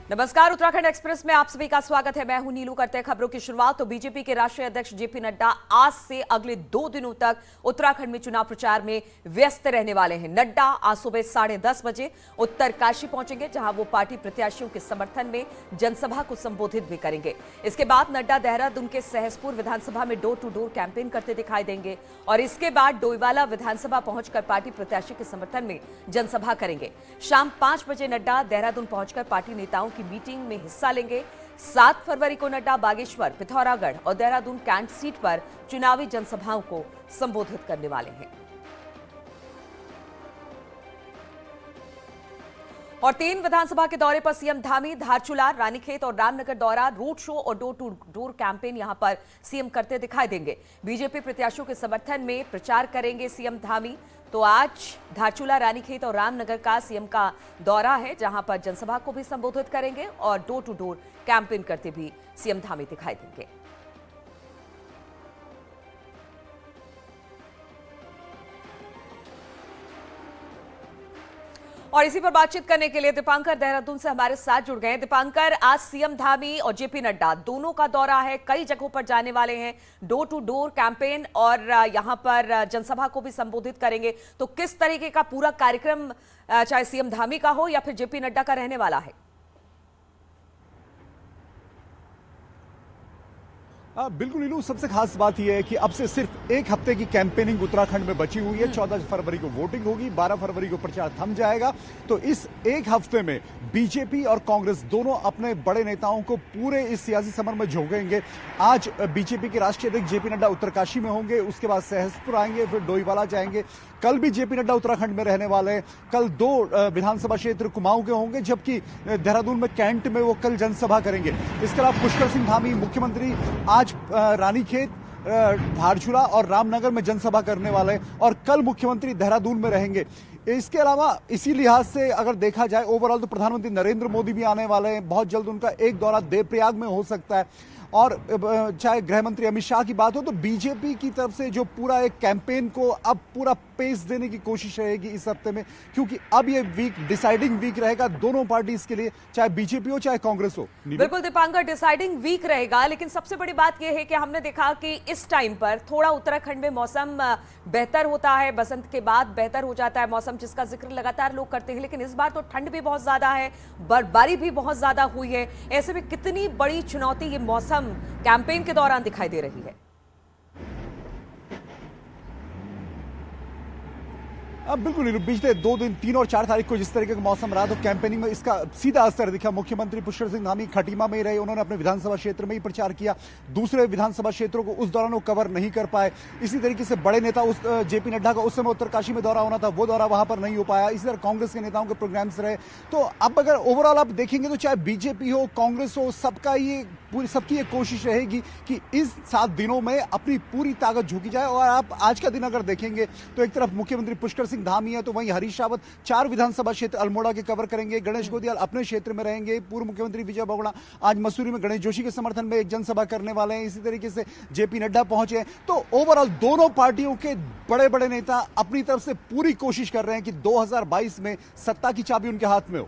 नमस्कार, उत्तराखंड एक्सप्रेस में आप सभी का स्वागत है। मैं हूं नीलू। करते हैं खबरों की शुरुआत। तो बीजेपी के राष्ट्रीय अध्यक्ष जेपी नड्डा आज से अगले 2 दिनों तक उत्तराखंड में चुनाव प्रचार में व्यस्त रहने वाले हैं। नड्डा आज सुबह 10:30 बजे उत्तरकाशी पहुंचेंगे, जहां वो पार्टी प्रत्याशियों के समर्थन में जनसभा को संबोधित भी करेंगे। इसके बाद नड्डा देहरादून के सहसपुर विधानसभा में डोर टू डोर कैंपेन करते दिखाई देंगे और इसके बाद डोईवाला विधानसभा पहुंचकर पार्टी प्रत्याशी के समर्थन में जनसभा करेंगे। शाम 5 बजे नड्डा देहरादून पहुंचकर पार्टी नेताओं की मीटिंग में हिस्सा लेंगे। 7 फरवरी को नड्डा बागेश्वर, पिथौरागढ़ और देहरादून कैंट सीट पर चुनावी जनसभाओं को संबोधित करने वाले हैं। और 3 विधानसभा के दौरे पर सीएम धामी, धारचूला, रानीखेत और रामनगर दौरा, रोड शो और डोर टू डोर कैंपेन यहां पर सीएम करते दिखाई देंगे। बीजेपी प्रत्याशियों के समर्थन में प्रचार करेंगे सीएम धामी। तो आज धारचूला, रानीखेत और रामनगर का सीएम का दौरा है, जहां पर जनसभा को भी संबोधित करेंगे और डोर टू डोर कैंपेन करते भी सीएम धामी दिखाई देंगे। और इसी पर बातचीत करने के लिए दीपांकर देहरादून से हमारे साथ जुड़ गए हैं। दीपांकर, आज सीएम धामी और जेपी नड्डा दोनों का दौरा है, कई जगहों पर जाने वाले हैं, डोर टू डोर कैंपेन और यहां पर जनसभा को भी संबोधित करेंगे। तो किस तरीके का पूरा कार्यक्रम चाहे सीएम धामी का हो या फिर जेपी नड्डा का रहने वाला है? बिल्कुल नीलू, सबसे खास बात यह है कि अब से सिर्फ 1 हफ्ते की कैंपेनिंग उत्तराखंड में बची हुई है। 14 फरवरी को वोटिंग होगी, 12 फरवरी को प्रचार थम जाएगा। तो इस 1 हफ्ते में बीजेपी और कांग्रेस दोनों अपने बड़े नेताओं को पूरे इस सियासी समर में झोंकेंगे। आज बीजेपी के राष्ट्रीय अध्यक्ष जेपी नड्डा उत्तरकाशी में होंगे, उसके बाद सहसपुर आएंगे, फिर डोईवाला जाएंगे। कल भी जेपी नड्डा उत्तराखंड में रहने वाले हैं। कल 2 विधानसभा क्षेत्र कुमाऊं के होंगे, जबकि देहरादून में कैंट में वो कल जनसभा करेंगे। इसके अलावा पुष्कर सिंह धामी मुख्यमंत्री आज रानीखेत, धारचूला और रामनगर में जनसभा करने वाले हैं और कल मुख्यमंत्री देहरादून में रहेंगे। इसके अलावा इसी लिहाज से अगर देखा जाए ओवरऑल तो प्रधानमंत्री नरेंद्र मोदी भी आने वाले हैं। बहुत जल्द उनका एक दौरा देवप्रयाग में हो सकता है। और चाहे गृह मंत्री अमित शाह की बात हो, तो बीजेपी की तरफ से जो पूरा एक कैंपेन को अब पूरा पेस देने की कोशिश रहेगी इस हफ्ते में, क्योंकि अब ये वीक डिसाइडिंग वीक रहेगा दोनों पार्टीज के लिए, चाहे बीजेपी हो चाहे कांग्रेस हो। बिल्कुल दीपांकर, डिसाइडिंग वीक रहेगा, लेकिन सबसे बड़ी बात यह है कि हमने देखा कि इस टाइम पर थोड़ा उत्तराखंड में मौसम बेहतर होता है, बसंत के बाद बेहतर हो जाता है मौसम, जिसका जिक्र लगातार लोग करते हैं। लेकिन इस बार तो ठंड भी बहुत ज्यादा है, बर्फबारी भी बहुत ज्यादा हुई है। ऐसे में कितनी बड़ी चुनौती ये मौसम कैंपेन के दौरान दिखाई दे रही है? अब बिल्कुल पिछले 2 दिन 3 और 4 तारीख को जिस तरीके का मौसम रहा, तो कैंपेनिंग में इसका सीधा असर दिखा। मुख्यमंत्री पुष्कर सिंह धामी खटीमा में ही रहे, उन्होंने अपने विधानसभा क्षेत्र में ही प्रचार किया। दूसरे विधानसभा क्षेत्रों को उस दौरान वो कवर नहीं कर पाए। इसी तरीके से बड़े नेता उस जेपी नड्डा का उस समय उत्तरकाशी में दौरा होना था, वो दौरा वहां पर नहीं हो पाया। इसी तरह कांग्रेस के नेताओं के प्रोग्राम्स रहे। तो अब अगर ओवरऑल आप देखेंगे तो चाहे बीजेपी हो, कांग्रेस हो, सबकी ये कोशिश रहेगी कि इस 7 दिनों में अपनी पूरी ताकत झोंकी जाए। और आप आज का दिन अगर देखेंगे तो एक तरफ मुख्यमंत्री पुष्कर सिंह धामी है, तो वहीं हरीश रावत 4 विधानसभा क्षेत्र अल्मोड़ा के कवर करेंगे। गणेश गोदियाल अपने क्षेत्र में रहेंगे। पूर्व मुख्यमंत्री विजय बहुगुणा आज मसूरी में गणेश जोशी के समर्थन में एक जनसभा करने वाले हैं। इसी तरीके से जेपी नड्डा पहुंचे। तो ओवरऑल दोनों पार्टियों के बड़े बड़े नेता अपनी तरफ से पूरी कोशिश कर रहे हैं कि 2022 में सत्ता की चाबी उनके हाथ में हो।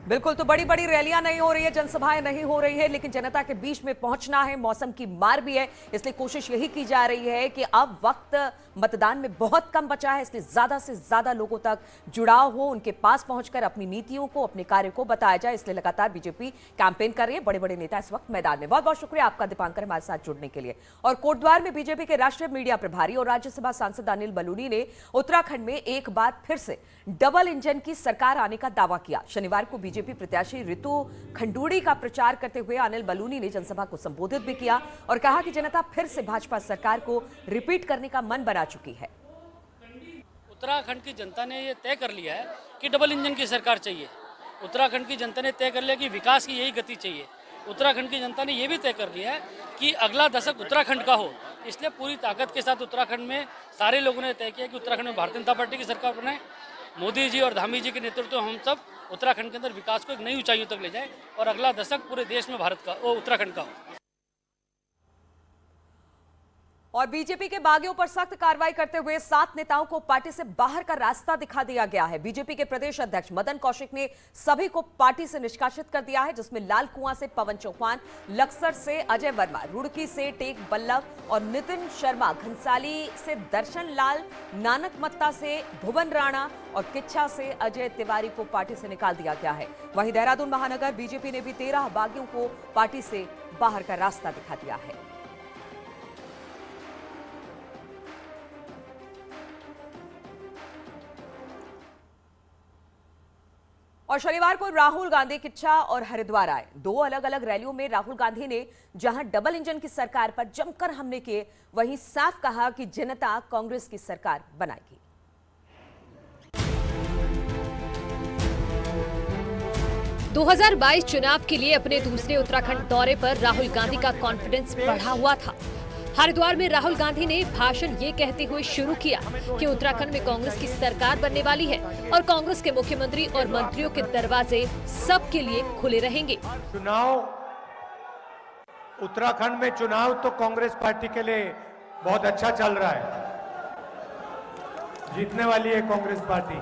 बिल्कुल, तो बड़ी बड़ी रैलियां नहीं हो रही है, जनसभाएं नहीं हो रही है, लेकिन जनता के बीच में पहुंचना है। मौसम की मार भी है, इसलिए कोशिश यही की जा रही है कि अब वक्त मतदान में बहुत कम बचा है, इसलिए ज्यादा से ज्यादा लोगों तक जुड़ाव हो, उनके पास पहुंचकर अपनी नीतियों को, अपने कार्य को बताया जाए। इसलिए लगातार बीजेपी कैंपेन कर रही है। बड़े बड़े नेता इस वक्त मैदान में। बहुत बहुत शुक्रिया आपका दीपांकर, हमारे साथ जुड़ने के लिए। और कोटद्वार में बीजेपी के राष्ट्रीय मीडिया प्रभारी और राज्यसभा सांसद अनिल बलूनी ने उत्तराखंड में एक बार फिर से डबल इंजन की सरकार आने का दावा किया। शनिवार को बीजेपी प्रत्याशी रितु खंडूड़ी का प्रचार करते हुए अनिल बलूनी ने जनसभा को संबोधित भी किया और कहा कि जनता फिर से भाजपा सरकार को रिपीट करने का मन बना चुकी है। उत्तराखंड की जनता ने यह तय कर लिया है कि डबल इंजन की सरकार चाहिए। उत्तराखंड की जनता ने तय कर लिया कि विकास की यही गति चाहिए। उत्तराखंड की जनता ने यह भी तय कर लिया है कि अगला दशक उत्तराखंड का हो। इसलिए पूरी ताकत के साथ उत्तराखंड में सारे लोगों ने तय किया कि उत्तराखंड में भारतीय जनता पार्टी की सरकार बनाए। मोदी जी और धामी जी के नेतृत्व हम सब उत्तराखंड के अंदर विकास को एक नई ऊंचाइयों तक ले जाए और अगला दशक पूरे देश में उत्तराखंड का हो। और बीजेपी के बागियों पर सख्त कार्रवाई करते हुए 7 नेताओं को पार्टी से बाहर का रास्ता दिखा दिया गया है। बीजेपी के प्रदेश अध्यक्ष मदन कौशिक ने सभी को पार्टी से निष्कासित कर दिया है, जिसमें लाल कुआं से पवन चौहान, लक्सर से अजय वर्मा, रुड़की से टेक बल्लभ और नितिन शर्मा, घनसाली से दर्शन लाल, नानक मत्ता से भुवन राणा और किच्छा से अजय तिवारी को पार्टी से निकाल दिया गया है। वहीं देहरादून महानगर बीजेपी ने भी 13 बागियों को पार्टी से बाहर का रास्ता दिखा दिया है। और शनिवार को राहुल गांधी किच्छा और हरिद्वार आए। 2 अलग अलग रैलियों में राहुल गांधी ने जहां डबल इंजन की सरकार पर जमकर हमले किए, वहीं साफ कहा कि जनता कांग्रेस की सरकार बनाएगी। 2022 चुनाव के लिए अपने दूसरे उत्तराखंड दौरे पर राहुल गांधी का कॉन्फिडेंस बढ़ा हुआ था। हरिद्वार में राहुल गांधी ने भाषण ये कहते हुए शुरू किया कि उत्तराखंड में कांग्रेस की सरकार बनने वाली है और कांग्रेस के मुख्यमंत्री और मंत्रियों के दरवाजे सबके लिए खुले रहेंगे। चुनाव उत्तराखंड में चुनाव तो कांग्रेस पार्टी के लिए बहुत अच्छा चल रहा है, जीतने वाली है कांग्रेस पार्टी।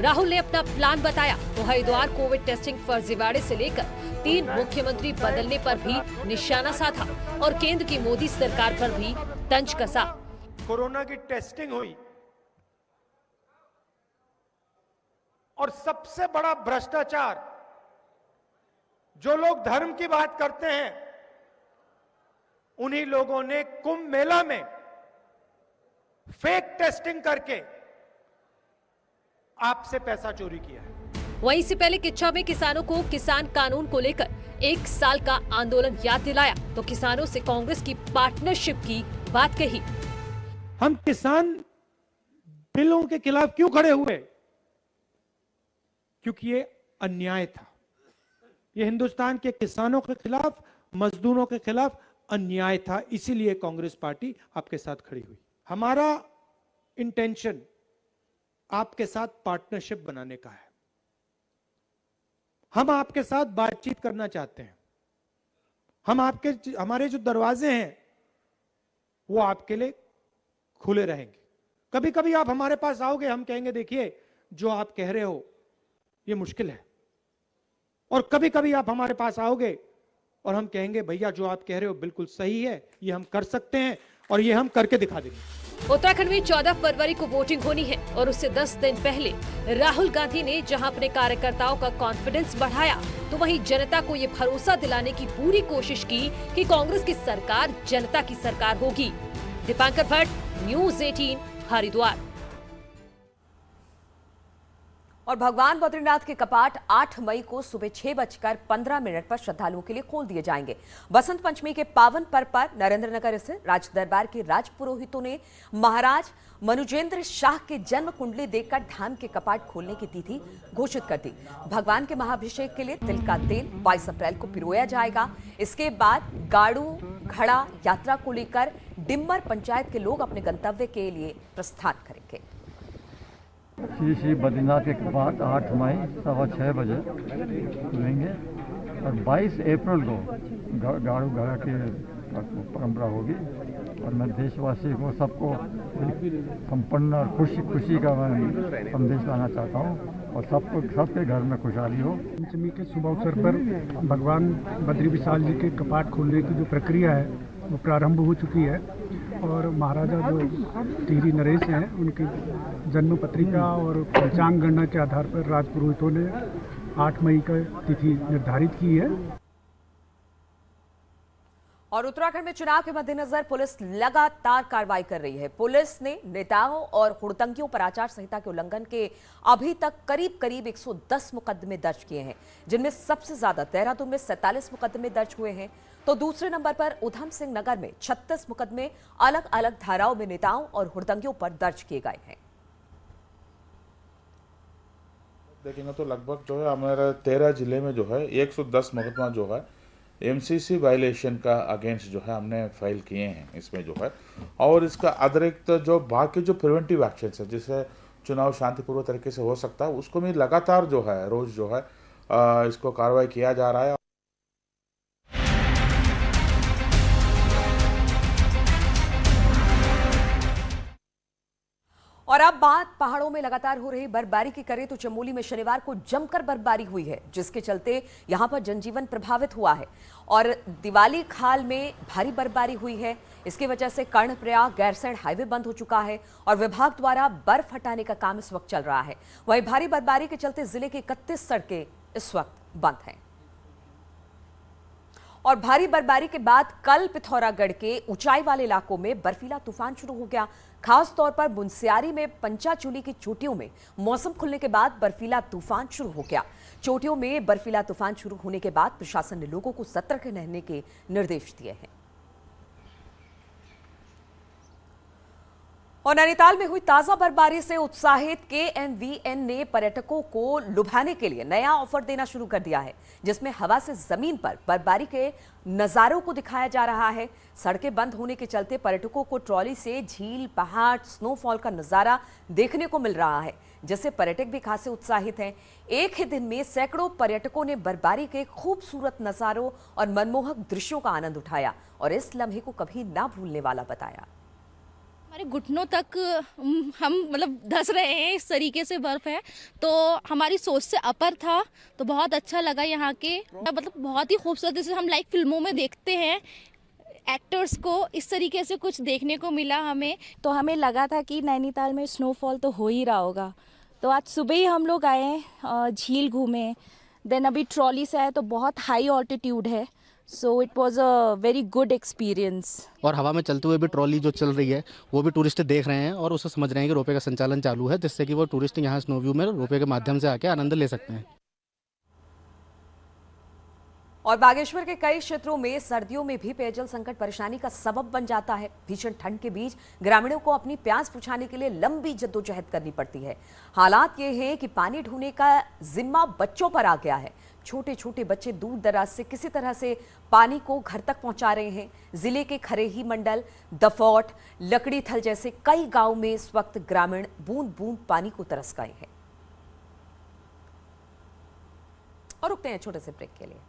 राहुल ने अपना प्लान बताया तो हरिद्वार कोविड टेस्टिंग फर्जीवाड़े से लेकर 3 मुख्यमंत्री बदलने पर भी निशाना साधा और केंद्र की मोदी सरकार पर भी तंज कसा। कोरोना की टेस्टिंग हुई और सबसे बड़ा भ्रष्टाचार, जो लोग धर्म की बात करते हैं उन्हीं लोगों ने कुंभ मेला में फेक टेस्टिंग करके आपसे पैसा चोरी किया है। वहीं से पहले किच्छा में किसानों को किसान कानून को लेकर 1 साल का आंदोलन याद दिलाया तो किसानों से कांग्रेस की पार्टनरशिप की बात कही। हम किसान बिलों के खिलाफ क्यों खड़े हुए? क्योंकि ये अन्याय था, ये हिंदुस्तान के किसानों के खिलाफ, मजदूरों के खिलाफ अन्याय था, इसीलिए कांग्रेस पार्टी आपके साथ खड़ी हुई। हमारा इंटेंशन आपके साथ पार्टनरशिप बनाने का है। हम आपके साथ बातचीत करना चाहते हैं। हमारे जो दरवाजे हैं वो आपके लिए खुले रहेंगे। कभी कभी आप हमारे पास आओगे, हम कहेंगे देखिए जो आप कह रहे हो ये मुश्किल है, और कभी कभी आप हमारे पास आओगे और हम कहेंगे भैया जो आप कह रहे हो बिल्कुल सही है, ये हम कर सकते हैं और ये हम करके दिखा देंगे। उत्तराखंड में 14 फरवरी को वोटिंग होनी है और उससे 10 दिन पहले राहुल गांधी ने जहां अपने कार्यकर्ताओं का कॉन्फिडेंस बढ़ाया तो वहीं जनता को ये भरोसा दिलाने की पूरी कोशिश की कि कांग्रेस की सरकार जनता की सरकार होगी। दीपांकर भट्ट, न्यूज़ 18, हरिद्वार। और भगवान बद्रीनाथ के कपाट 8 मई को सुबह 6:15 पर श्रद्धालुओं के लिए खोल दिए जाएंगे। बसंत पंचमी के पावन पर्व पर नरेंद्रनगर स्थित राज दरबार के राज पुरोहितों ने महाराज मनुजेंद्र शाह के जन्म कुंडली देखकर धाम के कपाट खोलने की तिथि घोषित कर दी। भगवान के महाभिषेक के लिए तिल का तेल 22 अप्रैल को पिरोया जाएगा। इसके बाद गाड़ू घड़ा यात्रा को लेकर डिम्मर पंचायत के लोग अपने गंतव्य के लिए प्रस्थान करेंगे। श्री बद्रीनाथ के कपाट 8 मई 6:15 बजे खुलेंगे और 22 अप्रैल को गाड़ू घड़ा की परंपरा होगी। और मैं देशवासी को सबको संपन्न और खुशी का मैं संदेश लाना चाहता हूँ और सबके घर में खुशहाली हो। पंचमी के शुभ अवसर पर भगवान बद्री विशाल जी के कपाट खोलने की जो प्रक्रिया है वो प्रारंभ हो चुकी है और महाराजा जो टिहरी नरेश हैं उनकी जन्म पत्रिका और पंचांग गणना के आधार पर राजपुरोहितों ने 8 मई का तिथि निर्धारित की है। और उत्तराखंड में चुनाव के मद्देनजर पुलिस लगातार कार्रवाई कर रही है। पुलिस ने नेताओं और हुड़दंगियों पर आचार संहिता के उल्लंघन के अभी तक करीब 110 मुकदमे दर्ज किए हैं, जिनमें सबसे ज्यादा देहरादून में 47 मुकदमे दर्ज हुए हैं तो दूसरे नंबर पर उधम सिंह नगर में 36 मुकदमे अलग अलग धाराओं में नेताओं और हुड़दंगियों पर दर्ज किए गए हैं। देखेंगे तो लगभग जो है हमारे 13 जिले में जो है 110 मुकदमा जो है एमसीसी वायलेशन का अगेंस्ट जो है हमने फाइल किए हैं इसमें जो है। और इसका अतिरिक्त जो बाकी जो प्रिवेंटिव एक्शन है जिससे चुनाव शांतिपूर्वक तरीके से हो सकता है उसको भी लगातार जो है रोज जो है इसको कार्रवाई किया जा रहा है। और अब बात पहाड़ों में लगातार हो रही बर्फबारी की करें तो चमोली में शनिवार को जमकर बर्फबारी हुई है, जिसके चलते यहां पर जनजीवन प्रभावित हुआ है और दिवाली खाल में भारी बर्फबारी हुई है। इसकी वजह से कर्णप्रयाग गैरसैंण हाईवे बंद हो चुका है और विभाग द्वारा बर्फ हटाने का काम इस वक्त चल रहा है। वहीं भारी बर्फबारी के चलते जिले की 31 सड़कें इस वक्त बंद हैं। और भारी बर्फबारी के बाद कल पिथौरागढ़ के ऊंचाई वाले इलाकों में बर्फीला तूफान शुरू हो गया। खास तौर पर मुनस्यारी में पंचाचूली की चोटियों में मौसम खुलने के बाद बर्फीला तूफान शुरू हो गया। चोटियों में बर्फीला तूफान शुरू होने के बाद प्रशासन ने लोगों को सतर्क रहने के निर्देश दिए हैं। और नैनीताल में हुई ताजा बर्फबारी से उत्साहित KMVN ने पर्यटकों को लुभाने के लिए नया ऑफर देना शुरू कर दिया है, जिसमें हवा से जमीन पर बर्फबारी के नजारों को दिखाया जा रहा है। सड़कें बंद होने के चलते पर्यटकों को ट्रॉली से झील, पहाड़, स्नोफॉल का नजारा देखने को मिल रहा है, जिससे पर्यटक भी खासे उत्साहित हैं। एक ही दिन में सैकड़ों पर्यटकों ने बर्फबारी के खूबसूरत नजारोों और मनमोहक दृश्यों का आनंद उठाया और इस लम्हे को कभी ना भूलने वाला बताया। हमारे घुटनों तक हम धंस रहे हैं, इस तरीके से बर्फ है, तो हमारी सोच से अपर था। तो बहुत अच्छा लगा यहाँ के, बहुत ही खूबसूरत, जैसे हम लाइक फिल्मों में देखते हैं एक्टर्स को, इस तरीके से कुछ देखने को मिला हमें। तो हमें लगा था कि नैनीताल में स्नोफॉल तो हो ही रहा होगा, तो आज सुबह ही हम लोग आए, झील घूमे, देन अभी ट्रॉली से आए तो बहुत हाई ऑल्टीट्यूड है, so it was a very good experience. और हवा में चलते हुए भी ट्रॉली जो चल रही है वो भी टूरिस्ट देख रहे हैं और उसे समझ रहे हैं कि रोपवे का संचालन चालू है, जिससे कि वो टूरिस्ट यहाँ स्नो व्यू में रोपवे के माध्यम से आके आनंद ले सकते हैं। और बागेश्वर के कई क्षेत्रों में सर्दियों में भी पेयजल संकट परेशानी का सबब बन जाता है। भीषण ठंड के बीच ग्रामीणों को अपनी प्यास बुझाने के लिए लंबी जद्दोजहद करनी पड़ती है। हालात ये हैं कि पानी ढूंढने का जिम्मा बच्चों पर आ गया है। छोटे छोटे बच्चे दूर दराज से किसी तरह से पानी को घर तक पहुंचा रहे हैं। जिले के खरेही मंडल, दफौट, लकड़ी थल जैसे कई गांव में इस वक्त ग्रामीण बूंद बूंद पानी को तरस गए हैं। और रुकते हैं छोटे से ब्रेक के लिए।